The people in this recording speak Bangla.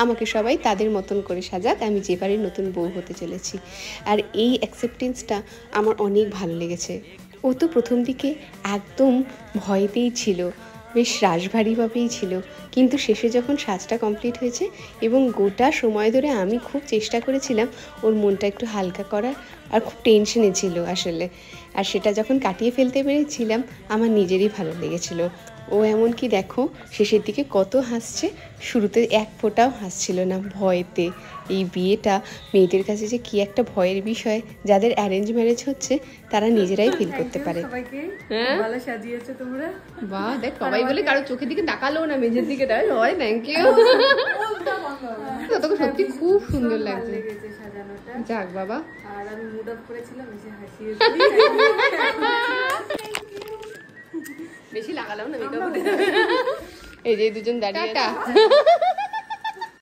আমাকে সবাই তাদের মতন করে সাজাক, আমি যে বাড়ির নতুন বউ হতে চলেছি। আর এই অ্যাকসেপ্টেন্সটা আমার অনেক ভালো লেগেছে। ও তো প্রথম দিকে একদম ভয়তেই ছিল, বেশ রাশভারীভাবেই ছিল, কিন্তু শেষে যখন সাজটা কমপ্লিট হয়েছে এবং গোটা সময় ধরে আমি খুব চেষ্টা করেছিলাম ওর মনটা একটু হালকা করার, আর খুব টেনশনে ছিল আসলে, আর সেটা যখন কাটিয়ে ফেলতে পেরেছিলাম আমার নিজেরই ভালো লেগেছিল। ও এমনকি দেখো শেষের দিকে কত হাসছে, শুরুতে এক ফোঁটাও হাসছিল না ভয়েতে। এই বিয়েটা মেয়েদের কাছে যে কি একটা ভয়ের বিষয়, যাদের অ্যারেঞ্জ ম্যারেজ হচ্ছে তারা নিজেরাই ফিল করতে পারে। ভালো সাজিয়েছো তোমরা। বাহ, দেখ সবাই বলে কারো চোখের দিকে তাকালো না, মেজের দিকে তাই সবাই থ্যাংক ইউ। তোকে সত্যি খুব সুন্দর লাগছে সাজানোটা। যাক বাবা। আর আমি মুড অফ করেছিলাম, এসে হাসিয়ে বেশি লাগালাম না মেকআপ। এই যে দুজন দাঁড়িয়ে